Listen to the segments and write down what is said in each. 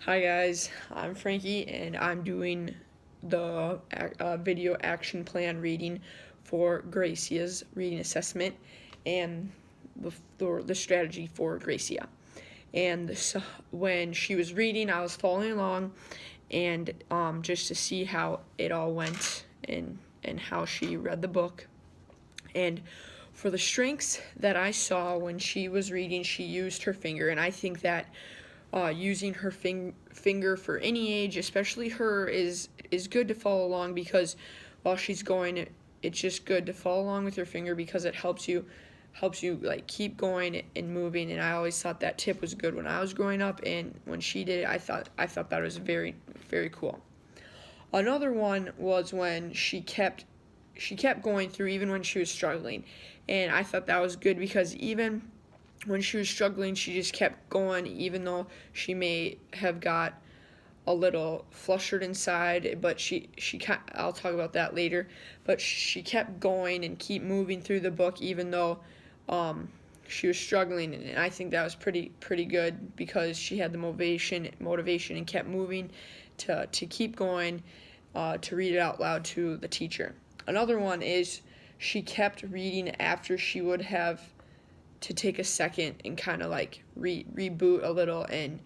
Hi guys, I'm Frankie and I'm doing the video action plan reading for Gracia's reading assessment and the strategy for Gracia. And so when she was reading, I was following along and just to see how it all went and how she read the book. And for the strengths that I saw when she was reading, she used her finger, and I think that using her finger for any age, especially her, is good to follow along because while she's going, it's just good to follow along with your finger because it helps you like keep going and moving. And I always thought that tip was good when I was growing up, and when she did it, I thought that was very, very cool. Another one was when she kept going through even when she was struggling, and I thought that was good because even when she was struggling, she just kept going, even though she may have got a little flustered inside, but I'll talk about that later, but she kept going and keep moving through the book even though she was struggling, and I think that was pretty good because she had the motivation and kept moving to keep going, to read it out loud to the teacher. Another one is she kept reading after she would have to take a second and kind of like reboot a little and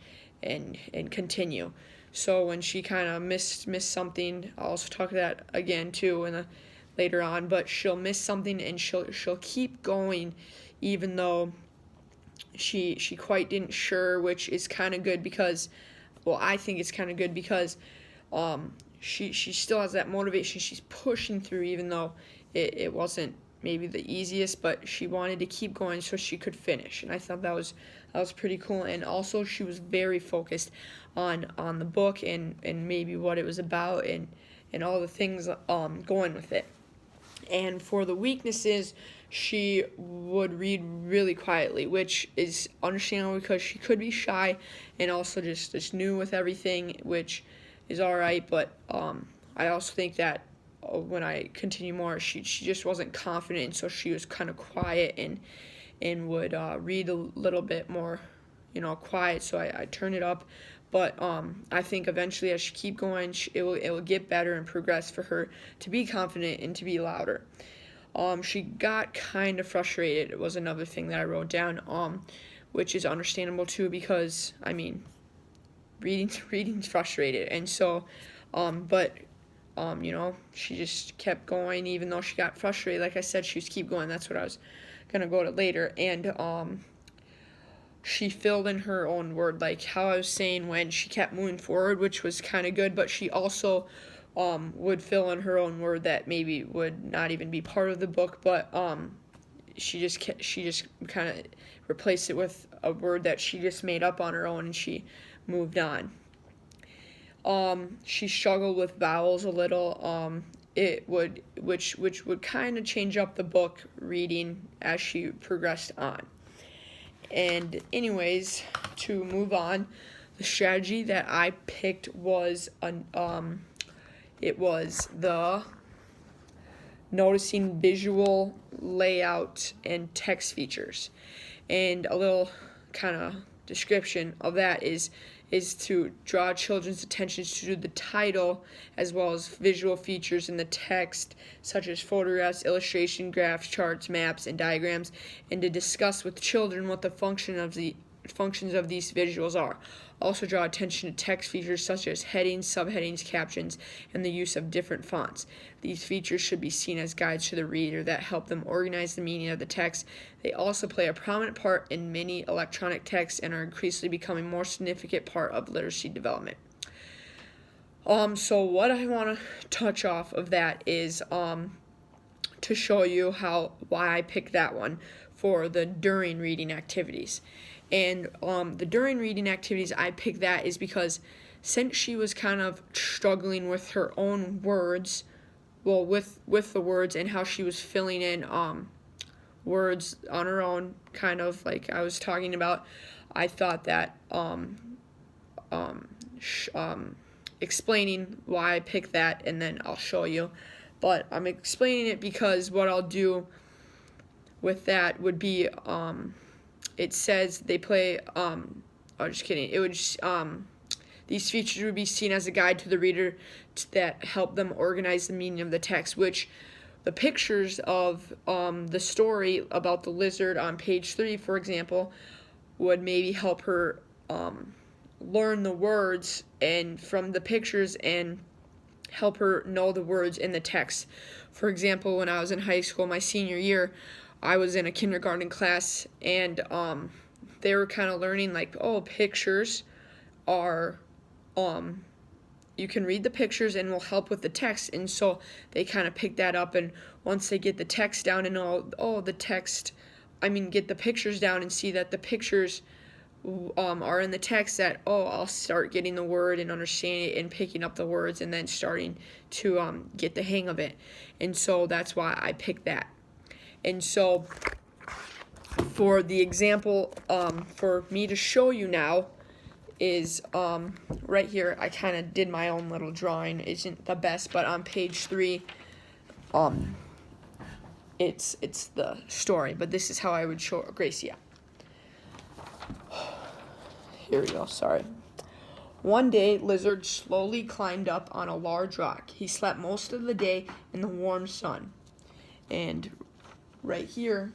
continue. So when she kind of missed something, I'll also talk that again too later on. But she'll miss something and she'll keep going, even though she quite didn't sure, which is kind of good because, well, I think it's kind of good because she still has that motivation. She's pushing through even though it wasn't maybe the easiest, but she wanted to keep going so she could finish, and I thought that was pretty cool. And also she was very focused on the book and maybe what it was about and all the things going with it. And for the weaknesses, she would read really quietly, which is understandable because she could be shy and also just new with everything, which is all right. But I also think that when I continue more, she just wasn't confident, and so she was kind of quiet and would read a little bit more, quiet. So I turned it up, but I think eventually as she keep going, it will get better and progress for her to be confident and to be louder. She got kind of frustrated. It was another thing that I wrote down, which is understandable too because I mean, reading's frustrated, and so, but. She just kept going even though she got frustrated. Like I said, she was keep going. That's what I was gonna go to later. And she filled in her own word, like how I was saying when she kept moving forward, which was kind of good. But she also would fill in her own word that maybe would not even be part of the book, but she just kind of replaced it with a word that she just made up on her own, and she moved on. She struggled with vowels a little. Which would kind of change up the book reading as she progressed on. And anyways, to move on, the strategy that I picked was it was the noticing visual layout and text features. And a little kind of description of that is to draw children's attention to the title as well as visual features in the text such as photographs, illustration, graphs, charts, maps, and diagrams, and to discuss with children what the functions of these visuals are. Also draw attention to text features such as headings, subheadings, captions, and the use of different fonts. These features should be seen as guides to the reader that help them organize the meaning of the text. They also play a prominent part in many electronic texts and are increasingly becoming a more significant part of literacy development. So what I want to touch off of that is to show you why I picked that one for the during reading activities. And the during reading activities, I picked that is because since she was kind of struggling with her own words, well, with the words and how she was filling in words on her own, kind of like I was talking about, I thought that explaining why I picked that, and then I'll show you. But I'm explaining it because what I'll do with that would be it says they play just kidding. It would These features would be seen as a guide to the reader that help them organize the meaning of the text, which the pictures of the story about the lizard on page 3, for example, would maybe help her learn the words and from the pictures and help her know the words in the text. For example, when I was in high school, my senior year, I was in a kindergarten class, and they were kind of learning like, oh, pictures are, you can read the pictures and will help with the text, and so they kind of pick that up, and once they get the text down and know, oh, get the pictures down and see that the pictures are in the text, that, oh, I'll start getting the word and understanding it and picking up the words and then starting to get the hang of it. And so that's why I picked that. And so for the example for me to show you now is right here. I kind of did my own little drawing. It isn't the best, but on page 3 it's the story, but this is how I would show Gracia. Here we go, sorry. One day, Lizard slowly climbed up on a large rock. He slept most of the day in the warm sun. And right here,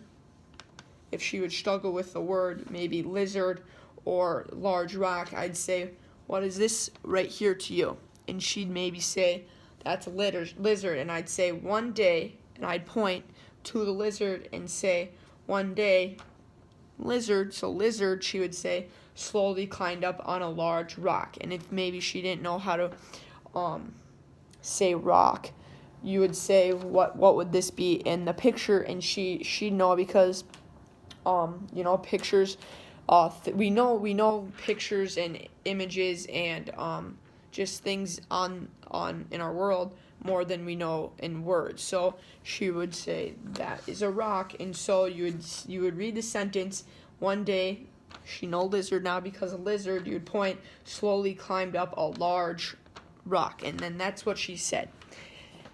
if she would struggle with the word, maybe lizard or large rock, I'd say, what is this right here to you? And she'd maybe say, that's a lizard. And I'd say, one day, and I'd point to the lizard and say, one day, lizard. So lizard, she would say, slowly climbed up on a large rock. And if maybe she didn't know how to say rock, you would say, what would this be in the picture? And she'd know, because pictures, we know pictures and images and just things on in our world more than we know in words. So she would say, that is a rock. And so you would read the sentence, one day, she know lizard now because a lizard, you would point, slowly climbed up a large rock. And then that's what she said.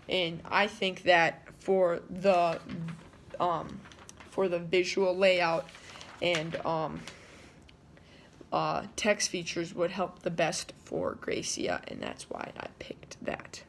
And I think that for the visual layout and text features would help the best for Gracia, and that's why I picked that.